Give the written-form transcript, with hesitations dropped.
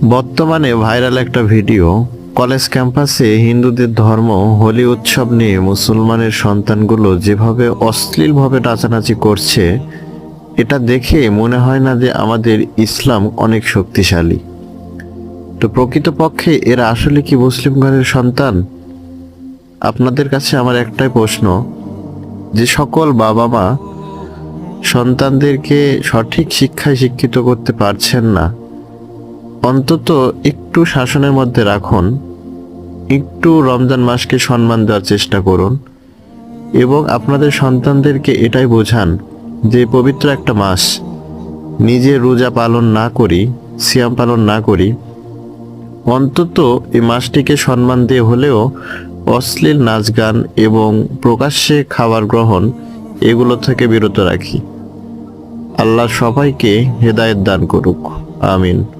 বর্তমানে ভাইরাল একটা video, college ক্যাম্পাসে হিন্দুদের ধর্ম হোলি উৎসব নিয়ে মুসলমানের সন্তানগুলো যেভাবে অশ্লীলভাবে নাচানাচি করছে, এটা দেখে মনে হয় না যে আমাদের ইসলাম অনেক শক্তিশালী। তো প্রকৃতপক্ষে এরা আসলে কি মুসলিম ঘরের সন্তান? আপনাদের কাছে আমার একটাই প্রশ্ন, যে সকল বাবা মা সন্তানদেরকে সঠিক শিক্ষায় শিক্ষিত করতে পারছেন না, অন্তত একটু শাসনের মধ্যে রাখুন, একটু রমজান মাসকে সম্মান দেওয়ার চেষ্টা করুন এবং আপনাদের সন্তানদেরকে এটাই বোঝান যে পবিত্র একটা মাস, নিজে রোজা পালন না করি, সিয়াম পালন না করি, অন্তত এই মাসটিকে সম্মান দিয়ে হলেও অশ্লীল নাচ গান এবং প্রকাশ্যে খাবার গ্রহণ এগুলো থেকে বিরত রাখি। আল্লাহ সবাইকে হেদায়েত দান করুক। আমিন।